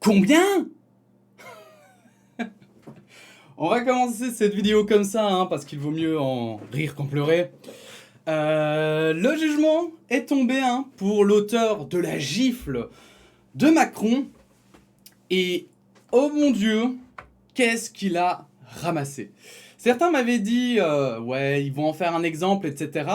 Combien? On va commencer cette vidéo comme ça, hein, parce qu'il vaut mieux en rire qu'en pleurer. Le jugement est tombé pour l'auteur de la gifle de Macron. Et oh mon Dieu, qu'est-ce qu'il a ramassé. Certains m'avaient dit, ouais, ils vont en faire un exemple, etc.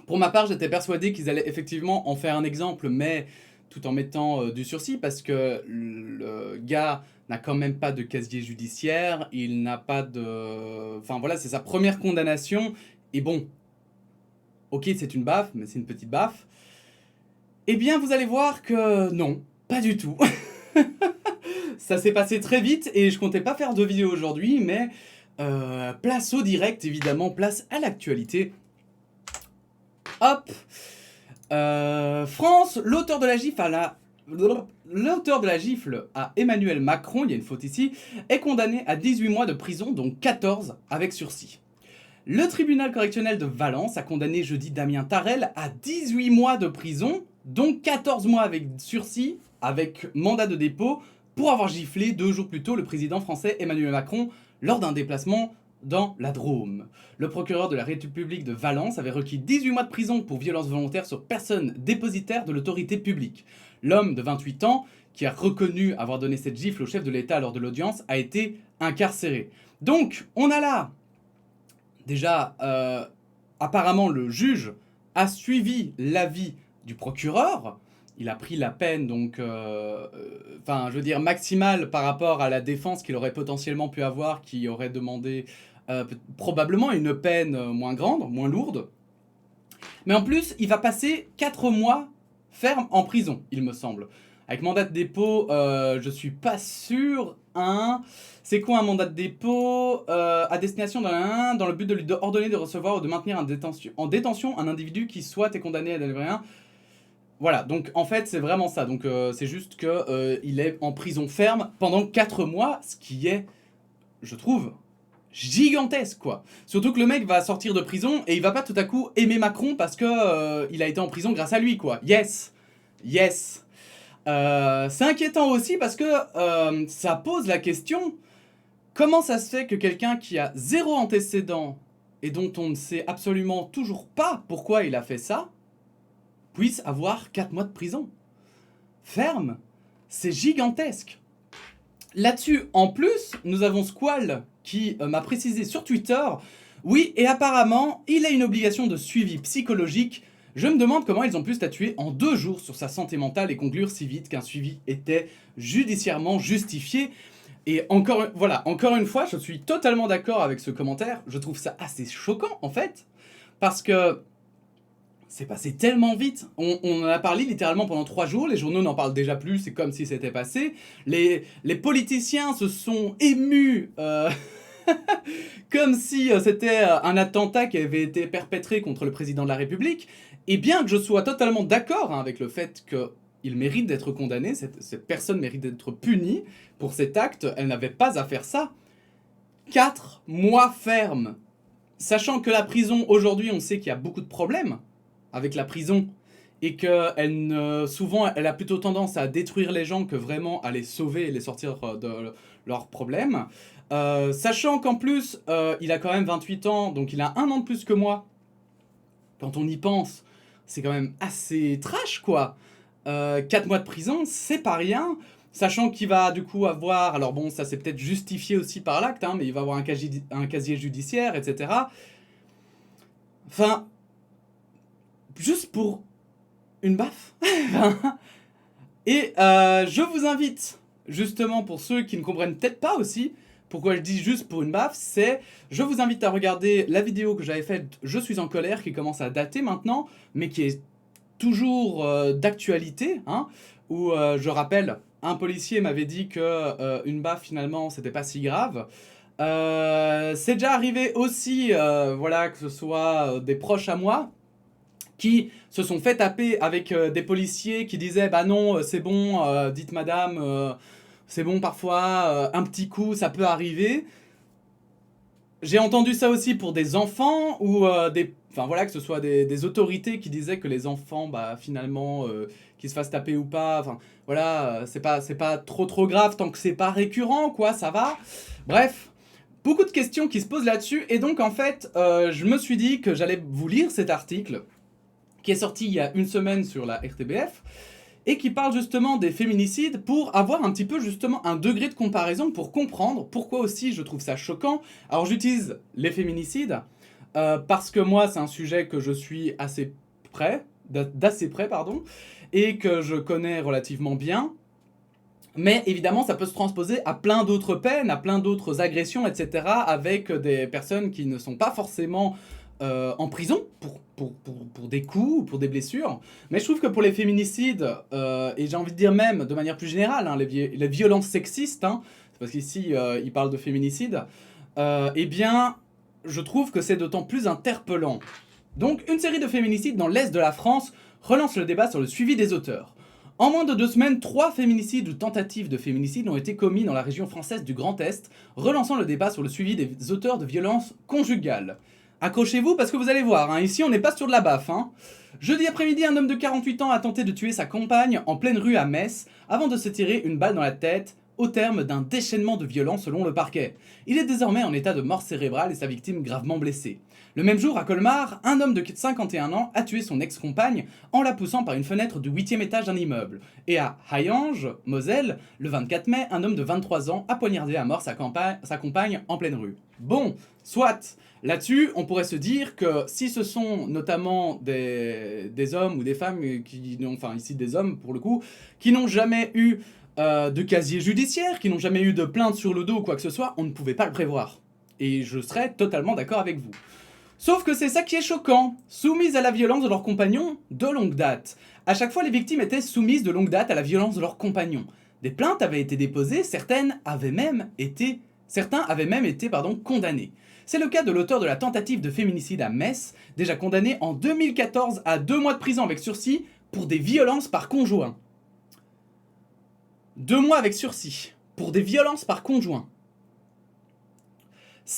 Pour ma part, j'étais persuadé qu'ils allaient effectivement en faire un exemple, mais tout en mettant du sursis, parce que le gars n'a quand même pas de casier judiciaire, il n'a pas de... Enfin voilà, c'est sa première condamnation, et bon, ok, c'est une baffe, mais c'est une petite baffe. Eh bien, vous allez voir que non, pas du tout. Ça s'est passé très vite, et je comptais pas faire de vidéo aujourd'hui, mais place au direct, évidemment, place à l'actualité. Hop. France, l'auteur de la gifle à Emmanuel Macron, il y a une faute ici, est condamné à 18 mois de prison, dont 14 avec sursis. Le tribunal correctionnel de Valence a condamné jeudi Damien Tarel à 18 mois de prison, dont 14 mois avec sursis, avec mandat de dépôt, pour avoir giflé 2 jours plus tôt le président français Emmanuel Macron lors d'un déplacement dans la Drôme. Le procureur de la République de Valence avait requis 18 mois de prison pour violence volontaire sur personne dépositaire de l'autorité publique. L'homme de 28 ans, qui a reconnu avoir donné cette gifle au chef de l'État lors de l'audience, a été incarcéré. Donc, on a là, déjà, apparemment le juge a suivi l'avis du procureur. Il a pris la peine, donc, je veux dire, maximale par rapport à la défense qu'il aurait potentiellement pu avoir, qui aurait demandé probablement une peine moins grande, moins lourde. Mais en plus, il va passer 4 mois ferme en prison, il me semble. Avec mandat de dépôt, je suis pas sûr. C'est quoi un mandat de dépôt à destination d'un dans le but de lui ordonner de recevoir ou de maintenir en détention un individu qui soit est condamné à délivrer un. Voilà, donc en fait c'est vraiment ça. Donc c'est juste que il est en prison ferme pendant 4 mois, ce qui est, je trouve, gigantesque quoi. Surtout que le mec va sortir de prison et il va pas tout à coup aimer Macron parce que il a été en prison grâce à lui quoi. Yes, yes. C'est inquiétant aussi parce que ça pose la question, comment ça se fait que quelqu'un qui a 0 antécédent et dont on ne sait absolument toujours pas pourquoi il a fait ça, puisse avoir 4 mois de prison ferme? C'est gigantesque. Là-dessus, en plus, nous avons Squall qui m'a précisé sur Twitter, oui, et apparemment, il a une obligation de suivi psychologique. Je me demande comment ils ont pu statuer en 2 jours sur sa santé mentale et conclure si vite qu'un suivi était judiciairement justifié. Et encore une fois, je suis totalement d'accord avec ce commentaire. Je trouve ça assez choquant, en fait, parce que c'est passé tellement vite. On en a parlé littéralement pendant 3 jours. Les journaux n'en parlent déjà plus. C'est comme si c'était passé. Les politiciens se sont émus comme si c'était un attentat qui avait été perpétré contre le président de la République. Et bien que je sois totalement d'accord avec le fait qu'il mérite d'être condamné, cette personne mérite d'être punie pour cet acte, elle n'avait pas à faire ça. 4 mois ferme. Sachant que la prison, aujourd'hui, on sait qu'il y a beaucoup de problèmes avec la prison et qu'elle souvent elle a plutôt tendance à détruire les gens que vraiment à les sauver et les sortir de leurs problèmes. Sachant qu'en plus il a quand même 28 ans, donc il a 1 an de plus que moi. Quand on y pense, c'est quand même assez trash quoi. 4 mois de prison, c'est pas rien. Sachant qu'il va du coup avoir, alors bon ça c'est peut-être justifié aussi par l'acte, mais il va avoir un casier judiciaire, etc. Enfin, juste pour une baffe. Et je vous invite, justement pour ceux qui ne comprennent peut-être pas aussi, pourquoi je dis juste pour une baffe, je vous invite à regarder la vidéo que j'avais faite, Je suis en colère, qui commence à dater maintenant, mais qui est toujours d'actualité, où je rappelle, un policier m'avait dit que une baffe finalement c'était pas si grave. C'est déjà arrivé aussi, que ce soit des proches à moi, qui se sont fait taper avec des policiers qui disaient bah non c'est bon, dites madame, c'est bon parfois, un petit coup ça peut arriver. j'ai entendu ça aussi pour des enfants ou enfin voilà, que ce soit des autorités qui disaient que les enfants, bah finalement, qu'ils se fassent taper ou pas, enfin voilà, c'est pas trop grave tant que c'est pas récurrent, quoi, ça va. Bref, beaucoup de questions qui se posent là-dessus, et donc en fait, je me suis dit que j'allais vous lire cet article qui est sorti il y a une semaine sur la RTBF, et qui parle justement des féminicides pour avoir un petit peu justement un degré de comparaison pour comprendre pourquoi aussi je trouve ça choquant. Alors j'utilise les féminicides parce que moi c'est un sujet que je suis assez près, d'assez près pardon, et que je connais relativement bien. Mais évidemment, ça peut se transposer à plein d'autres peines, à plein d'autres agressions, etc., avec des personnes qui ne sont pas forcément en prison pour des coups ou pour des blessures. Mais je trouve que pour les féminicides, et j'ai envie de dire même de manière plus générale, hein, les violences sexistes, hein, parce qu'ici il parle de féminicide, eh bien, je trouve que c'est d'autant plus interpellant. Donc, une série de féminicides dans l'est de la France relance le débat sur le suivi des auteurs. En moins de 2 semaines, 3 féminicides ou tentatives de féminicide ont été commis dans la région française du Grand Est, relançant le débat sur le suivi des auteurs de violences conjugales. Accrochez-vous parce que vous allez voir, hein, ici on n'est pas sur de la baffe. Hein. Jeudi après-midi, un homme de 48 ans a tenté de tuer sa compagne en pleine rue à Metz avant de se tirer une balle dans la tête au terme d'un déchaînement de violence selon le parquet. Il est désormais en état de mort cérébrale et sa victime gravement blessée. Le même jour, à Colmar, un homme de 51 ans a tué son ex-compagne en la poussant par une fenêtre du 8e étage d'un immeuble. Et à Hayange, Moselle, le 24 mai, un homme de 23 ans a poignardé à mort sa compagne en pleine rue. Bon, soit. Là-dessus, on pourrait se dire que si ce sont notamment des hommes ou des femmes qui n'ont, enfin ici des hommes pour le coup, qui n'ont jamais eu de casier judiciaire, qui n'ont jamais eu de plainte sur le dos ou quoi que ce soit, on ne pouvait pas le prévoir. Et je serais totalement d'accord avec vous. Sauf que c'est ça qui est choquant. Soumises à la violence de leurs compagnons de longue date. À chaque fois, les victimes étaient soumises de longue date à la violence de leurs compagnons. Des plaintes avaient été déposées, certains avaient même été condamnés. C'est le cas de l'auteur de la tentative de féminicide à Metz, déjà condamné en 2014 à 2 mois de prison avec sursis pour des violences par conjoint. 2 mois avec sursis pour des violences par conjoint.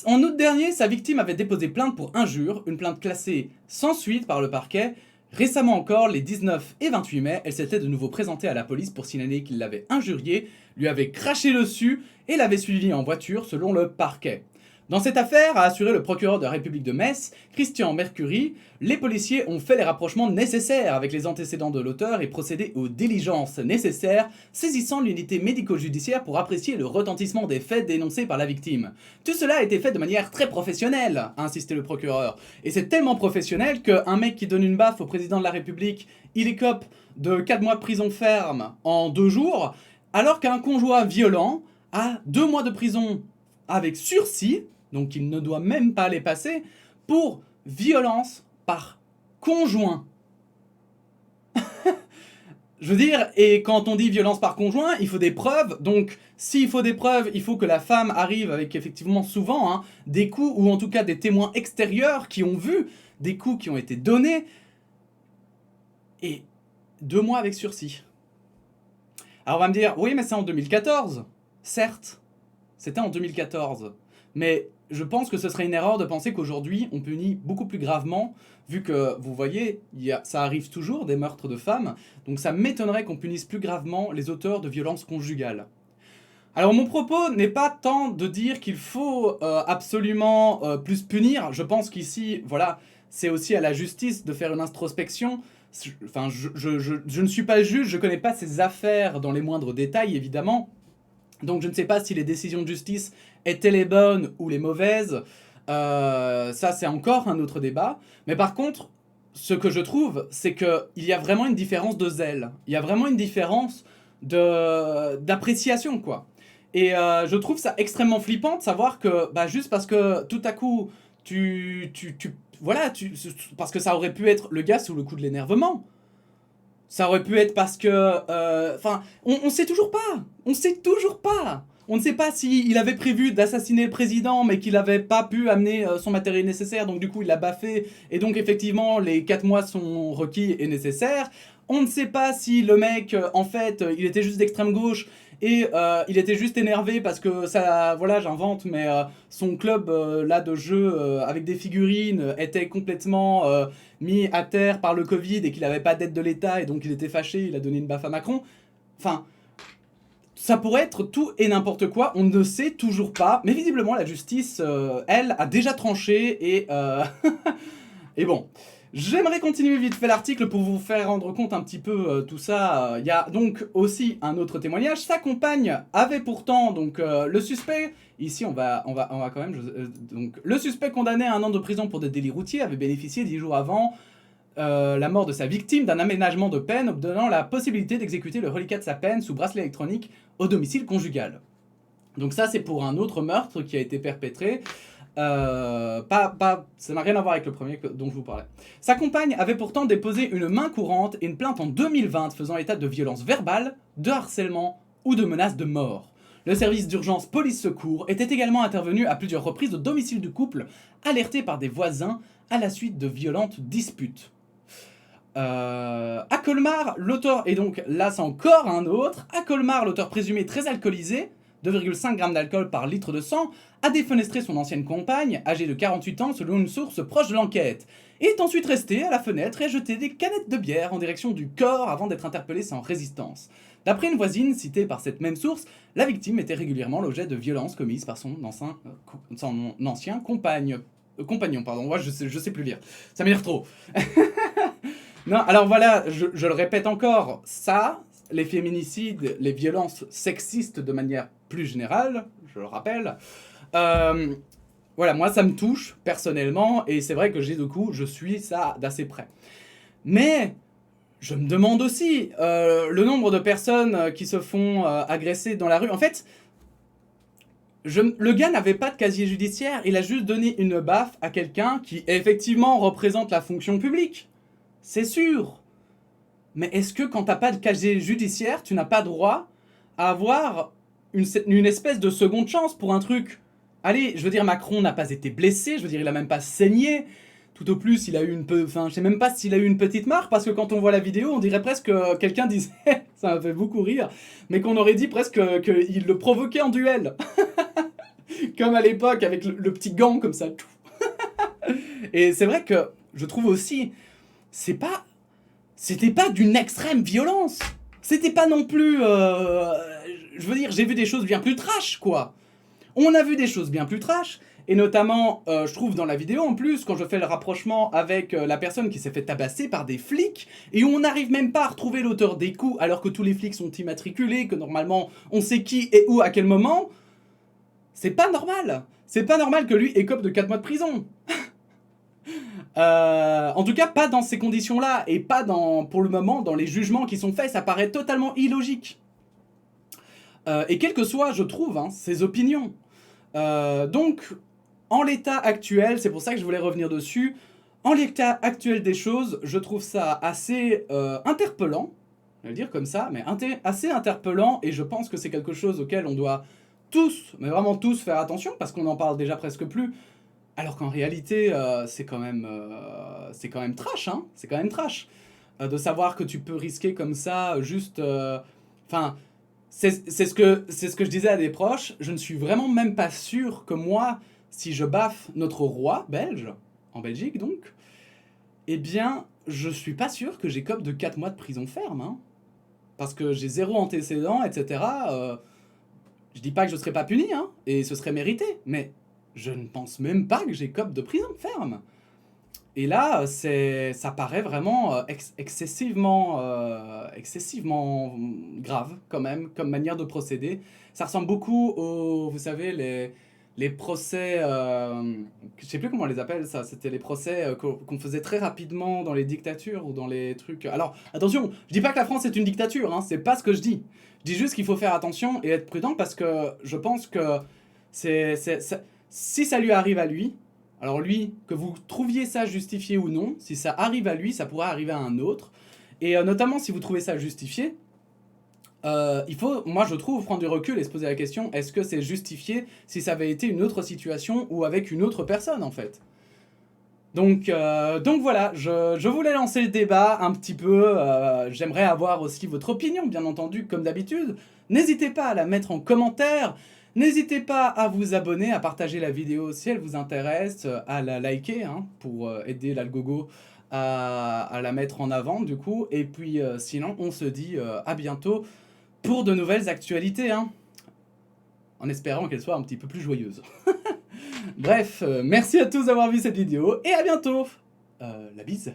En août dernier, sa victime avait déposé plainte pour injure, une plainte classée sans suite par le parquet. Récemment encore, les 19 et 28 mai, elle s'était de nouveau présentée à la police pour signaler qu'il l'avait injuriée, lui avait craché dessus et l'avait suivie en voiture selon le parquet. Dans cette affaire, a assuré le procureur de la République de Metz, Christian Mercury, les policiers ont fait les rapprochements nécessaires avec les antécédents de l'auteur et procédé aux diligences nécessaires, saisissant l'unité médico-judiciaire pour apprécier le retentissement des faits dénoncés par la victime. Tout cela a été fait de manière très professionnelle, a insisté le procureur. Et c'est tellement professionnel qu'un mec qui donne une baffe au président de la République, il écope de 4 mois de prison ferme en 2 jours, alors qu'un conjoint violent a 2 mois de prison avec sursis, donc il ne doit même pas les passer, pour violence par conjoint. Je veux dire, et quand on dit violence par conjoint, il faut des preuves, donc s'il faut des preuves, il faut que la femme arrive avec effectivement souvent des coups, ou en tout cas des témoins extérieurs qui ont vu des coups qui ont été donnés, et 2 mois avec sursis. Alors on va me dire, oui mais c'est en 2014, certes, c'était en 2014, mais je pense que ce serait une erreur de penser qu'aujourd'hui, on punit beaucoup plus gravement, vu que, vous voyez, ça arrive toujours, des meurtres de femmes, donc ça m'étonnerait qu'on punisse plus gravement les auteurs de violences conjugales. Alors mon propos n'est pas tant de dire qu'il faut absolument plus punir, je pense qu'ici, voilà, c'est aussi à la justice de faire une introspection. Enfin, je ne suis pas juge, je ne connais pas ces affaires dans les moindres détails, évidemment, donc je ne sais pas si les décisions de justice étaient les bonnes ou les mauvaises. Ça, c'est encore un autre débat. Mais par contre, ce que je trouve, c'est qu'il y a vraiment une différence de zèle. Il y a vraiment une différence d'appréciation, quoi. Et je trouve ça extrêmement flippant de savoir que, bah, juste parce que tout à coup, parce que ça aurait pu être le gars sous le coup de l'énervement. Ça aurait pu être parce que... Enfin, on sait toujours pas. On sait toujours pas. On ne sait pas s'il avait prévu d'assassiner le président, mais qu'il n'avait pas pu amener son matériel nécessaire, donc du coup il l'a baffé, et donc effectivement les 4 mois sont requis et nécessaires. On ne sait pas si le mec, en fait, il était juste d'extrême gauche et il était juste énervé parce que ça, voilà, j'invente, mais son club là de jeu avec des figurines était complètement mis à terre par le Covid et qu'il n'avait pas d'aide de l'État et donc il était fâché, il a donné une baffe à Macron. Enfin, ça pourrait être tout et n'importe quoi, on ne sait toujours pas, mais visiblement la justice, elle, a déjà tranché et bon. J'aimerais continuer vite fait l'article pour vous faire rendre compte un petit peu tout ça. Il y a donc aussi un autre témoignage. Sa compagne avait pourtant donc le suspect. Ici on va quand même. Donc le suspect condamné à 1 an de prison pour des délits routiers avait bénéficié 10 jours avant la mort de sa victime d'un aménagement de peine, obtenant la possibilité d'exécuter le reliquat de sa peine sous bracelet électronique au domicile conjugal. Donc ça c'est pour un autre meurtre qui a été perpétré. Ça n'a rien à voir avec le premier dont je vous parlais. Sa compagne avait pourtant déposé une main courante et une plainte en 2020 faisant état de violence verbale, de harcèlement ou de menace de mort. Le service d'urgence police-secours était également intervenu à plusieurs reprises au domicile du couple, alerté par des voisins à la suite de violentes disputes. À Colmar, l'auteur, et donc là c'est encore un autre, à Colmar, l'auteur présumé très alcoolisé, 2,5 g d'alcool par litre de sang, a défenestré son ancienne compagne, âgée de 48 ans selon une source proche de l'enquête, et est ensuite resté à la fenêtre et a jeté des canettes de bière en direction du corps avant d'être interpellé sans résistance. D'après une voisine citée par cette même source, la victime était régulièrement l'objet de violences commises par son ancien compagnon. Pardon, moi je sais plus lire, ça m'énerve trop. Non, alors voilà, je le répète encore, ça, les féminicides, les violences sexistes de manière plus générale, je le rappelle, voilà, moi ça me touche personnellement, et c'est vrai que je suis ça d'assez près. Mais je me demande aussi le nombre de personnes qui se font agresser dans la rue. En fait, le gars n'avait pas de casier judiciaire, il a juste donné une baffe à quelqu'un qui effectivement représente la fonction publique. C'est sûr. Mais est-ce que quand t'as pas de casier judiciaire, tu n'as pas droit à avoir une espèce de seconde chance pour un truc? Allez, je veux dire, Macron n'a pas été blessé, je veux dire, il a même pas saigné. Tout au plus, il a eu enfin, je sais même pas s'il a eu une petite marque, parce que quand on voit la vidéo, on dirait presque que quelqu'un disait, ça m'a fait beaucoup rire, mais qu'on aurait dit presque qu'il le provoquait en duel. Comme à l'époque, avec le petit gant comme ça. Et c'est vrai que je trouve aussi, c'était pas d'une extrême violence. C'était pas non plus, je veux dire, j'ai vu des choses bien plus trash, quoi. On a vu des choses bien plus trash, et notamment, je trouve dans la vidéo en plus, quand je fais le rapprochement avec la personne qui s'est fait tabasser par des flics, et où on n'arrive même pas à retrouver l'auteur des coups, alors que tous les flics sont immatriculés, que normalement on sait qui et où à quel moment. C'est pas normal. C'est pas normal que lui écope de 4 mois de prison. En tout cas, pas dans ces conditions-là, et pas pour le moment, dans les jugements qui sont faits, ça paraît totalement illogique. Et quelles que soient, je trouve, ses opinions. Donc, en l'état actuel, c'est pour ça que je voulais revenir dessus, en l'état actuel des choses, je trouve ça assez interpellant, je vais le dire comme ça, mais assez interpellant, et je pense que c'est quelque chose auquel on doit tous, mais vraiment tous, faire attention, parce qu'on en parle déjà presque plus, alors qu'en réalité, c'est quand même trash, hein. C'est quand même trash. De savoir que tu peux risquer comme ça, juste... Enfin, c'est ce que je disais à des proches, je ne suis vraiment même pas sûr que moi, si je baffe notre roi belge, en Belgique donc, eh bien, je suis pas sûr que j'écope de 4 mois de prison ferme, hein. Parce que j'ai 0 antécédent, etc. Je dis pas que je serais pas puni, hein, et ce serait mérité, mais je ne pense même pas que j'écope de prison ferme. Et là, ça paraît vraiment excessivement grave, quand même, comme manière de procéder. Ça ressemble beaucoup aux, vous savez, les procès, je sais plus comment on les appelle ça, c'était les procès qu'on faisait très rapidement dans les dictatures ou dans les trucs... Alors, attention, je dis pas que la France est une dictature, hein, c'est pas ce que je dis. Je dis juste qu'il faut faire attention et être prudent parce que je pense que si ça lui arrive à lui, alors lui, que vous trouviez ça justifié ou non, si ça arrive à lui, ça pourrait arriver à un autre. Et notamment si vous trouvez ça justifié, il faut, moi je trouve, prendre du recul et se poser la question, est-ce que c'est justifié si ça avait été une autre situation ou avec une autre personne en fait? Donc voilà, je voulais lancer le débat un petit peu, j'aimerais avoir aussi votre opinion, bien entendu, comme d'habitude. N'hésitez pas à la mettre en commentaire, n'hésitez pas à vous abonner, à partager la vidéo si elle vous intéresse, à la liker, hein, pour aider l'Algogo à la mettre en avant, du coup. Et puis sinon, on se dit à bientôt pour de nouvelles actualités, hein, en espérant qu'elles soient un petit peu plus joyeuses. Bref, merci à tous d'avoir vu cette vidéo et à bientôt. La bise.